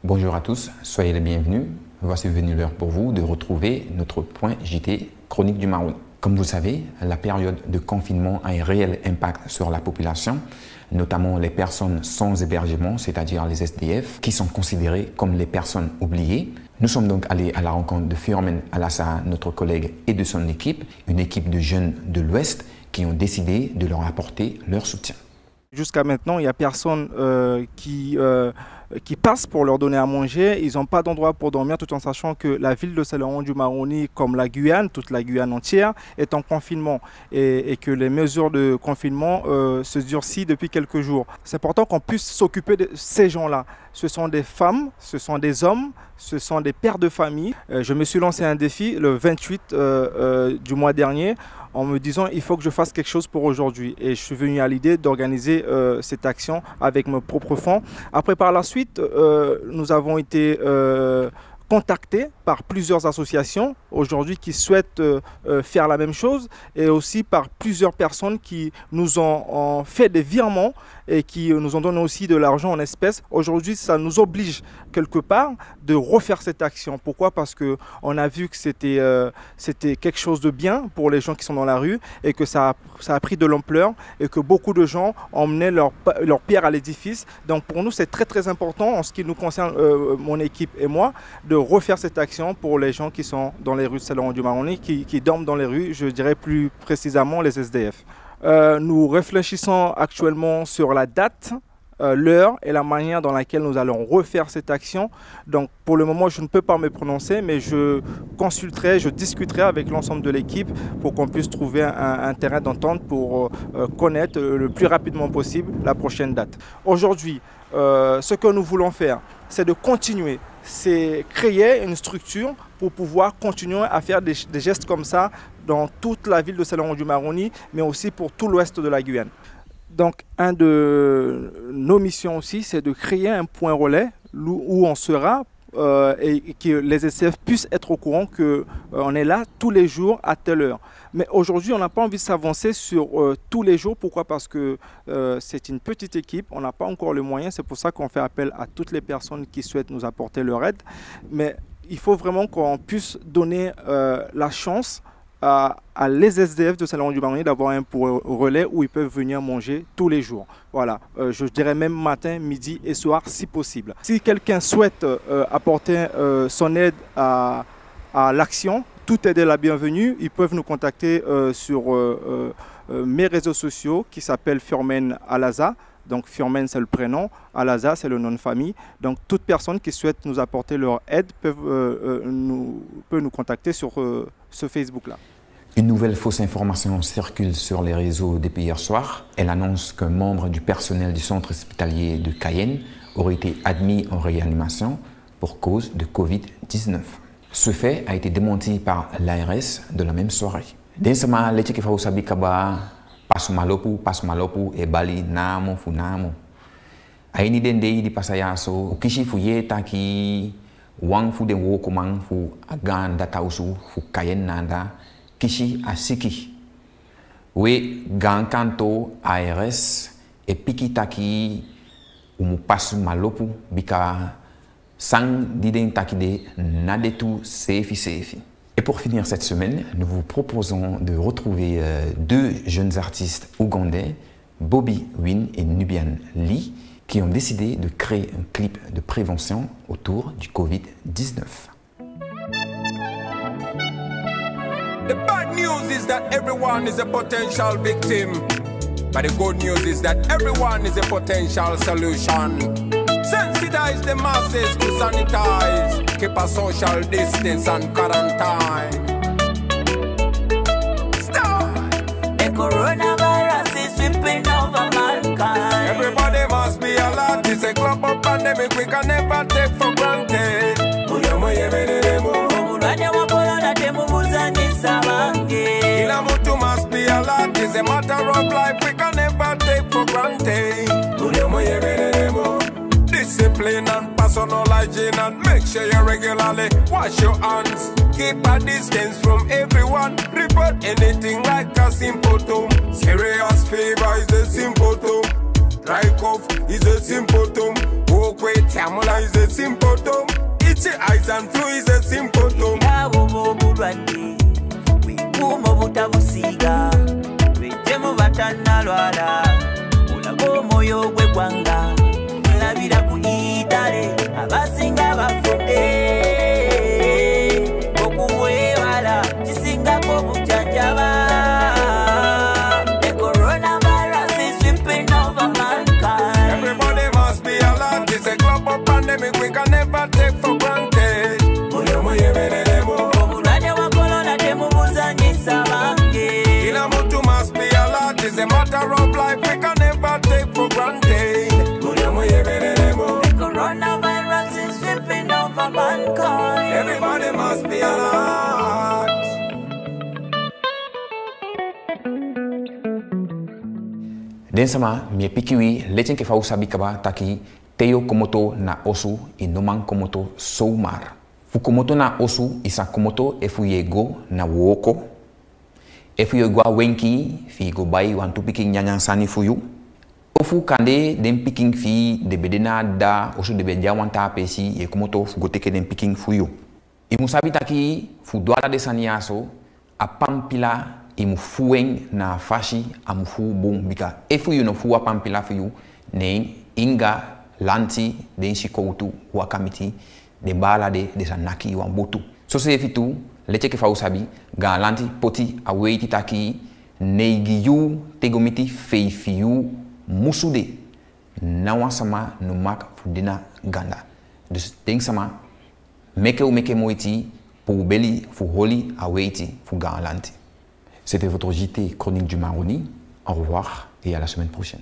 Bonjour à tous, soyez les bienvenus. Voici venu l'heure pour vous de retrouver notre point JT Chronique du Maroni. Comme vous le savez, la période de confinement a un réel impact sur la population, notamment les personnes sans hébergement, c'est-à-dire les SDF, qui sont considérées comme les personnes oubliées. Nous sommes donc allés à la rencontre de Firmin Alaza, notre collègue, et de son équipe, une équipe de jeunes de l'Ouest qui ont décidé de leur apporter leur soutien. Jusqu'à maintenant, il n'y a personne qui passe pour leur donner à manger. Ils n'ont pas d'endroit pour dormir, tout en sachant que la ville de Saint-Laurent-du-Maroni, comme la Guyane, toute la Guyane entière, est en confinement et que les mesures de confinement se durcissent depuis quelques jours. C'est important qu'on puisse s'occuper de ces gens-là. Ce sont des femmes, ce sont des hommes, ce sont des pères de famille. Je me suis lancé un défi le 28 du mois dernier en me disant il faut que je fasse quelque chose pour aujourd'hui. Et je suis venu à l'idée d'organiser cette action avec mes propres fonds. Après, par la suite, nous avons été contactés par plusieurs associations aujourd'hui qui souhaitent faire la même chose et aussi par plusieurs personnes qui nous ont fait des virements et qui nous ont donné aussi de l'argent en espèces. Aujourd'hui, ça nous oblige quelque part de refaire cette action. Pourquoi? Parce qu'on a vu que c'était quelque chose de bien pour les gens qui sont dans la rue et que ça a pris de l'ampleur et que beaucoup de gens emmenaient leur pierre à l'édifice. Donc pour nous, c'est très très important en ce qui nous concerne, mon équipe et moi, de refaire cette action pour les gens qui sont dans les rues de Saint-Laurent-du-Maroni, qui dorment dans les rues, je dirais plus précisément les SDF. Nous réfléchissons actuellement sur la date, l'heure et la manière dans laquelle nous allons refaire cette action. Donc pour le moment, je ne peux pas me prononcer, mais je consulterai, je discuterai avec l'ensemble de l'équipe pour qu'on puisse trouver un terrain d'entente pour connaître le plus rapidement possible la prochaine date. Aujourd'hui, ce que nous voulons faire, c'est de continuer, c'est créer une structure pour pouvoir continuer à faire des gestes comme ça dans toute la ville de Saint-Laurent-du-Maroni, mais aussi pour tout l'ouest de la Guyane. Donc, une de nos missions aussi, c'est de créer un point relais où on sera et que les SDF puissent être au courant qu'on est là tous les jours à telle heure. Mais aujourd'hui, on n'a pas envie de s'avancer sur tous les jours. Pourquoi? Parce que c'est une petite équipe, on n'a pas encore les moyens. C'est pour ça qu'on fait appel à toutes les personnes qui souhaitent nous apporter leur aide. Mais il faut vraiment qu'on puisse donner la chance à les SDF de Saint-Laurent-du-Maroni d'avoir un relais où ils peuvent venir manger tous les jours. Voilà, je dirais même matin, midi et soir si possible. Si quelqu'un souhaite apporter son aide à l'action, toute aide est la bienvenue. Ils peuvent nous contacter sur mes réseaux sociaux qui s'appellent Firmin Alaza. Donc Firmin c'est le prénom, Alaza c'est le nom de famille. Donc toute personne qui souhaite nous apporter leur aide peut nous contacter sur ce Facebook-là. Une nouvelle fausse information circule sur les réseaux depuis hier soir. Elle annonce qu'un membre du personnel du centre hospitalier de Cayenne aurait été admis en réanimation pour cause de Covid-19. Ce fait a été démenti par l'ARS de la même soirée. Densama l'équipe fa usabi kaba pasumalopu e bali namo funamo. Aini dendei di pasayaso ukishi fuyeta ki wang fu de wokumang fu agan data usu fu Cayenne nanda kishi asiki. We gankanto ARS e pikitaki umu pasumalopu bika sang diden takide nadetu sefi. Et pour finir cette semaine, nous vous proposons de retrouver deux jeunes artistes ougandais, Bobby Wine et Nubian Lee, qui ont décidé de créer un clip de prévention autour du Covid-19. The bad news is that everyone is a potential victim, but the good news is that everyone is a potential solution. Sensitize the masses to sanitize, keep a social distance and quarantine. Stop! The coronavirus is sweeping over mankind. Everybody must be alert. It's a global pandemic we can never take for granted. Kila mtu must be alert. It's a matter of life we can never take for granted. Discipline and personal hygiene, and make sure you regularly wash your hands. Keep a distance from everyone. Report anything like a symptom. Serious fever is a symptom. Dry cough is a symptom. Great Tamala is a symptom. Itchy eyes and flu is a symptom. Abo bulwadde wekuuma obutabusiiga lwejjemu batannalwala olaga omwoyo gw'eggwanga olabira ku itale abasinga bafudde okubwewala kisingako obujjanjaba. The coronavirus is sweeping over mankind. Everybody must be alert. It's a global pandemic we can never take for granted. Obulwadde wa corona temubuzanyisa bange. Kila muntu must be alert. It's a matter of life we can never take for granted. The coronavirus is sweeping over mankind. Everybody must be alert. Den sama mie pikiwi lechen ke fau sabi kaba taki teyo komoto na osu inoman komoto soumar. Fu komoto na osu isa komoto efu yego na woko. Efu yego a wenki fi go bai wantu piking nyanyan sani fuyu. Ofu kande den piking fi de bedena da osu de bedia wanta apesi e komoto fu go teke den piking fuyu. Imu sabi taki fu doala de saniaso a pampila imu fueng na fashi amu fu bon bika efu you no fu a pampila fuyu ne inga lanti den shikoutu wakamiti de bala de sanaki wambotu. So se fitu leche ke fa usabi ga lanti poti a weiti taki neigiyu tegomiti feifiyu musude na wansama no mak fudina ganda. Dus denk sama meke moiti pour beli fu holi a weiti fu ga lanti. C'était votre JT Chronique du Maroni. Au revoir et à la semaine prochaine.